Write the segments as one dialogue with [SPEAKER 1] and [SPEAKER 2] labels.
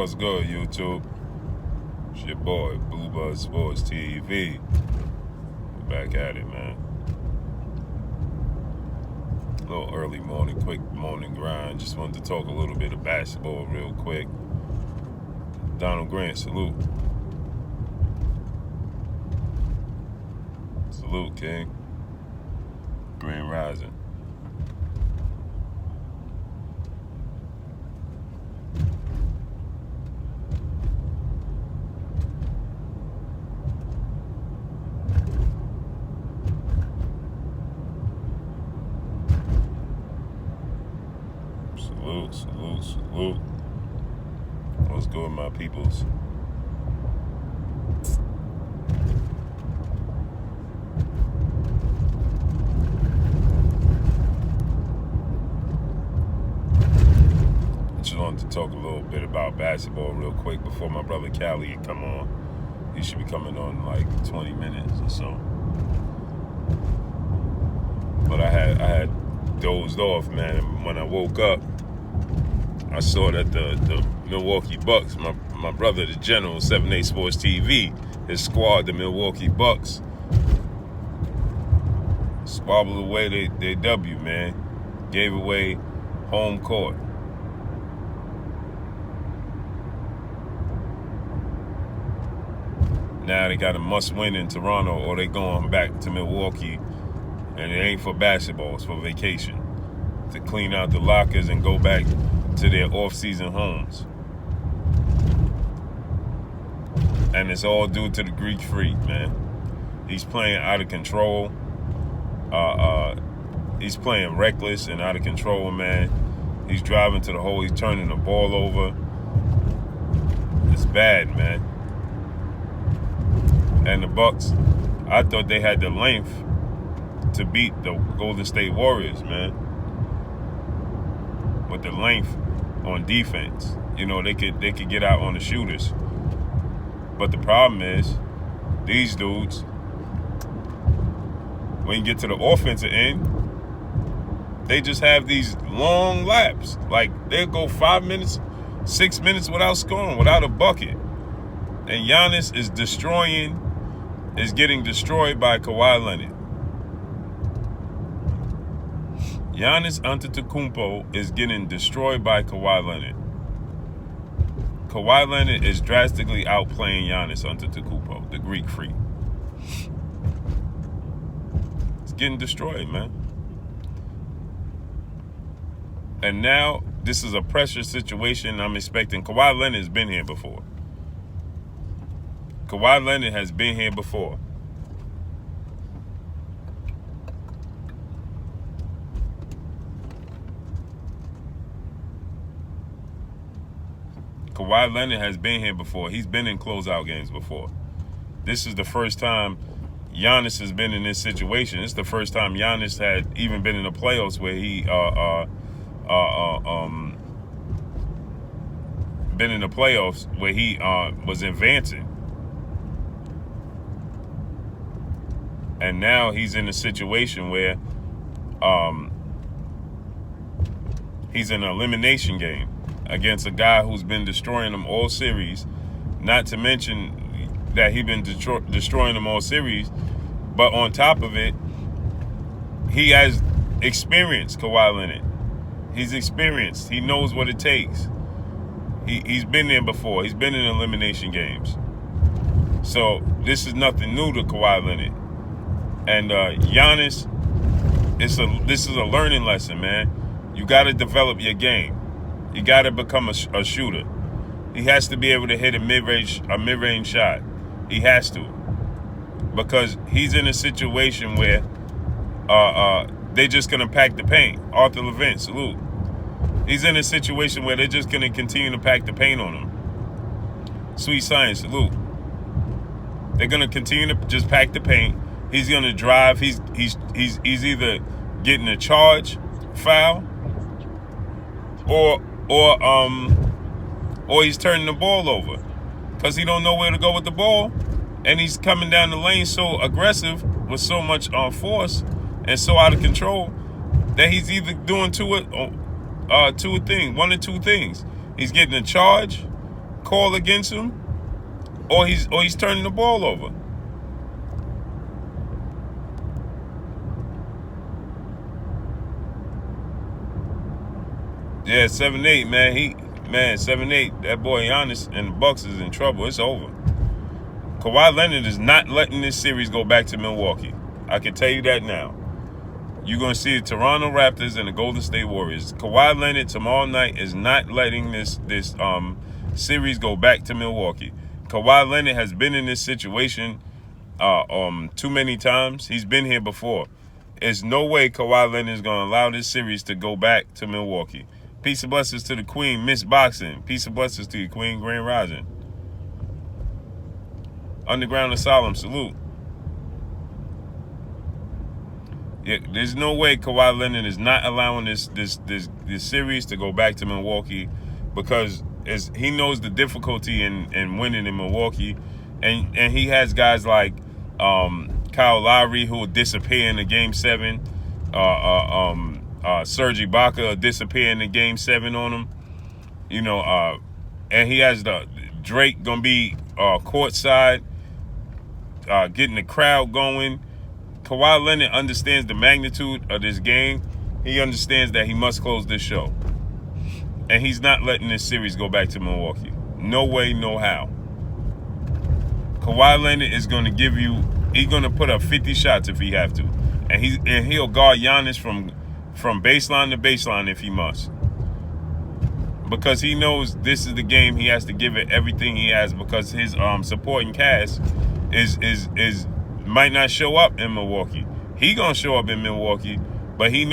[SPEAKER 1] What's good, YouTube? It's your boy, Blue Buzz Sports TV. We're back at it, man. A little early morning, quick morning grind. Just wanted to talk a little bit of basketball real quick. Donald Grant, salute. Salute, King. Grand Rising. Salute. What's good, my peoples? Just wanted to talk a little bit about basketball real quick before my brother Callie come on. He should be coming on in like 20 minutes or so. But I had dozed off, man, and when I woke up, I saw that the Milwaukee Bucks, my brother, the General, 7A Sports TV, his squad, the Milwaukee Bucks, squabbled away their W, man. Gave away home court. Now they got a must-win in Toronto, or they going back to Milwaukee, and it ain't for basketball, it's for vacation. To clean out the lockers and go back to their off-season homes. And it's all due to the Greek Freak, man. He's playing out of control. He's playing reckless and out of control, man. He's driving to the hole. He's turning the ball over. It's bad, man. And the Bucks, I thought they had the length to beat the Golden State Warriors, man. With the length on defense, you know, they could get out on the shooters. But the problem is, these dudes, when you get to the offensive end, they just have these long laps. Like, they'll go 5 minutes, 6 minutes without scoring, without a bucket. And Giannis is getting destroyed by Kawhi Leonard. Giannis Antetokounmpo is getting destroyed by Kawhi Leonard. Kawhi Leonard is drastically outplaying Giannis Antetokounmpo, the Greek Freak. It's getting destroyed, man. And now this is a pressure situation. I'm expecting Kawhi Leonard has been here before. Kawhi Leonard has been here before. Kawhi Leonard has been here before. He's been in closeout games before. This is the first time Giannis has been in this situation. It's the first time Giannis had even been in the playoffs where he been in the playoffs where he was advancing. And now he's in a situation where he's in an elimination game against a guy who's been destroying them all series, not to mention that he's been destroying them all series, but on top of it, he has experience, Kawhi Leonard. He's experienced. He knows what it takes. He's been there before. He's been in elimination games. So this is nothing new to Kawhi Leonard. And Giannis, this is a learning lesson, man. You got to develop your game. You got to become a shooter. He has to be able to hit a mid-range shot. He has to, because he's in a situation where they're just gonna pack the paint. Arthur Levin, salute. He's in a situation where they're just gonna continue to pack the paint on him. Sweet Science, salute. They're gonna continue to just pack the paint. He's gonna drive. He's either getting a charge foul or he's turning the ball over because he don't know where to go with the ball, and he's coming down the lane so aggressive with so much force and so out of control that he's either doing one or two things. He's getting a charge, call against him, or he's turning the ball over. Yeah, 7-8, man. 7-8. That boy Giannis and the Bucks is in trouble. It's over. Kawhi Leonard is not letting this series go back to Milwaukee. I can tell you that now. You're going to see the Toronto Raptors and the Golden State Warriors. Kawhi Leonard tomorrow night is not letting this series go back to Milwaukee. Kawhi Leonard has been in this situation too many times. He's been here before. There's no way Kawhi Leonard is going to allow this series to go back to Milwaukee. Peace and blessings to the Queen, Miss Boxing. Peace and blessings to you, Queen, Grand Rising. Underground Asylum, salute. Yeah, there's no way Kawhi Leonard is not allowing this series to go back to Milwaukee, because he knows the difficulty in winning in Milwaukee, and he has guys like Kyle Lowry who will disappear in the Game 7. Serge Ibaka will disappear in the Game 7 on him. And he has the Drake gonna be courtside, getting the crowd going. Kawhi Leonard understands the magnitude of this game. He understands that he must close this show. And he's not letting this series go back to Milwaukee. No way, no how. Kawhi Leonard is going to he's going to put up 50 shots if he have to. And he'll guard Giannis from baseline to baseline if he must. Because he knows this is the game he has to give it everything he has, because his supporting cast is might not show up in Milwaukee. He gonna show up in Milwaukee, but he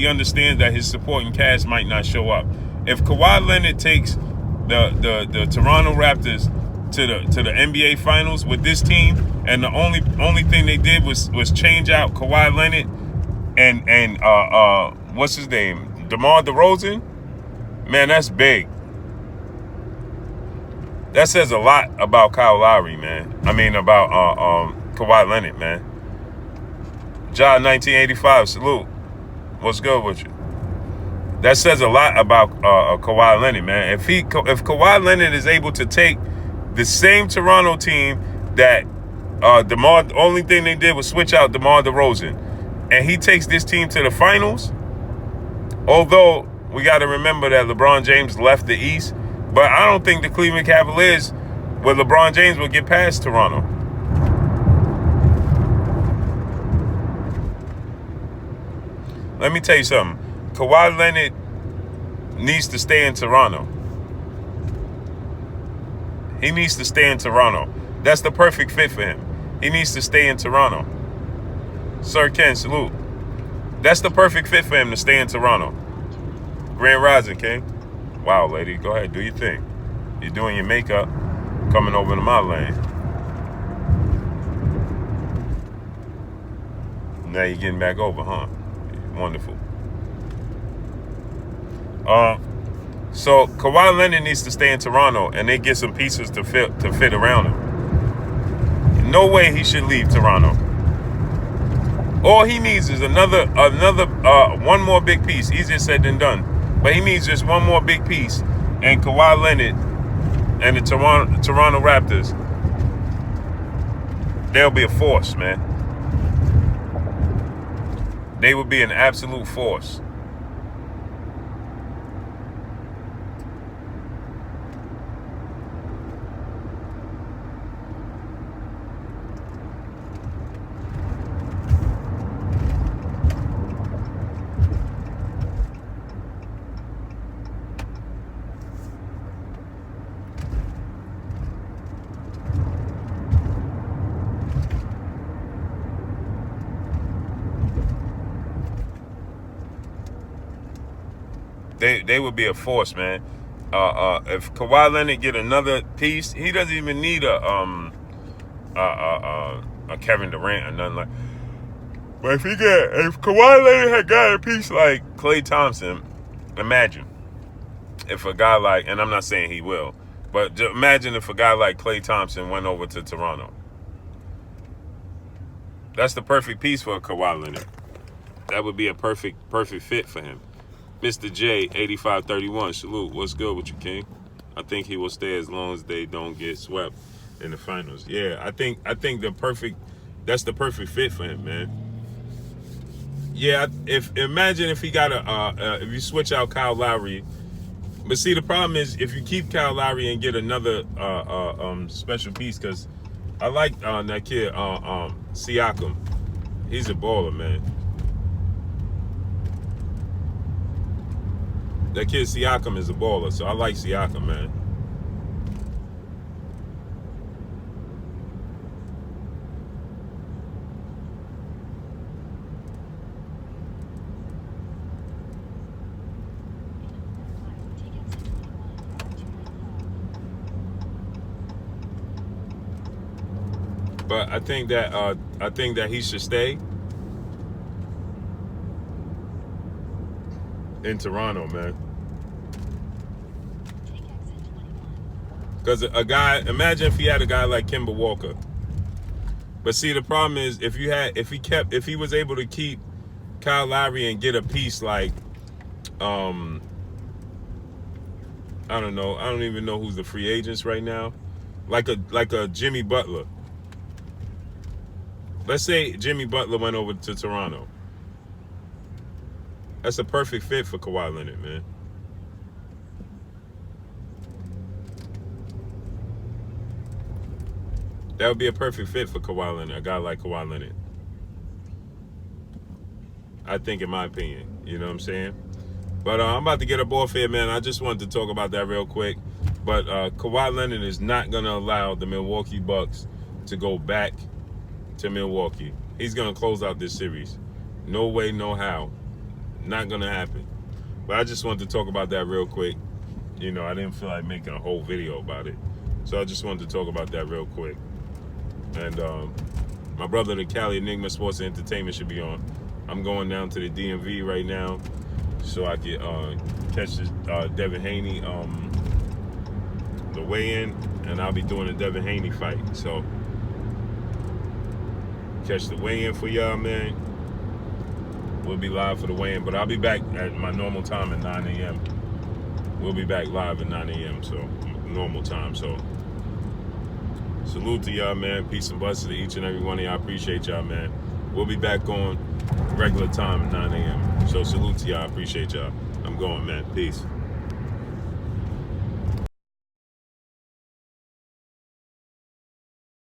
[SPEAKER 1] understands that his supporting cast might not show up. If Kawhi Leonard takes the Toronto Raptors to the NBA Finals with this team, and the only thing they did was change out Kawhi Leonard and what's his name, DeMar DeRozan, man, that's big. That says a lot about Kyle Lowry, man. I mean, about Kawhi Leonard, man. John 1985, salute. What's good with you? That says a lot about Kawhi Leonard, man. If Kawhi Leonard is able to take the same Toronto team that the only thing they did was switch out DeMar DeRozan, and he takes this team to the finals, although we got to remember that LeBron James left the East, but I don't think the Cleveland Cavaliers with LeBron James will get past Toronto. Let me tell you something. Kawhi Leonard needs to stay in Toronto. He needs to stay in Toronto. That's the perfect fit for him. He needs to stay in Toronto. Sir Ken, salute. That's the perfect fit for him, to stay in Toronto. Grand Rising, King. Wow, lady, go ahead, do your thing. You're doing your makeup, coming over to my lane. Now you're getting back over, huh? Wonderful. So Kawhi Leonard needs to stay in Toronto, and they get some pieces to fit around him. No way he should leave Toronto. All he needs is another one more big piece. Easier said than done. But he needs just one more big piece, and Kawhi Leonard and the Toronto Raptors, they'll be a force, man. They would be an absolute force. They would be a force, man. If Kawhi Leonard get another piece, he doesn't even need a Kevin Durant or nothing like. But if Kawhi Leonard had got a piece like Klay Thompson, imagine if a guy like, and I'm not saying he will, but imagine if a guy like Klay Thompson went over to Toronto. That's the perfect piece for Kawhi Leonard. That would be a perfect fit for him. Mr. J, 8531, salute. What's good with you, King? I think he will stay as long as they don't get swept in the finals. Yeah, I think that's the perfect fit for him, man. Yeah, imagine if he got if you switch out Kyle Lowry, but see the problem is if you keep Kyle Lowry and get another special piece, because I like that kid Siakam. He's a baller, man. That kid Siakam is a baller, so I like Siakam, man. But I think that he should stay in Toronto, man. Because imagine if he had a guy like Kemba Walker. But see, the problem is if he was able to keep Kyle Lowry and get a piece like, I don't know, I don't even know who's the free agents right now, like a Jimmy Butler. Let's say Jimmy Butler went over to Toronto. That's a perfect fit for Kawhi Leonard, man. That would be a perfect fit for Kawhi Leonard, a guy like Kawhi Leonard. I think, in my opinion. You know what I'm saying? But I'm about to get up off here, man. I just wanted to talk about that real quick. But Kawhi Leonard is not going to allow the Milwaukee Bucks to go back to Milwaukee. He's going to close out this series. No way, no how. Not going to happen. But I just wanted to talk about that real quick. You know, I didn't feel like making a whole video about it. So I just wanted to talk about that real quick. And my brother, the Cali Enigma Sports and Entertainment, should be on. I'm going down to the DMV right now so I can catch the Devin Haney, the weigh-in, and I'll be doing the Devin Haney fight. So catch the weigh-in for y'all, man. We'll be live for the weigh-in, but I'll be back at my normal time at 9 a.m. We'll be back live at 9 a.m., so normal time. So salute to y'all, man. Peace and blessings to each and every one of y'all. Appreciate y'all, man. We'll be back on regular time at 9 a.m. So salute to y'all. Appreciate y'all. I'm going, man. Peace.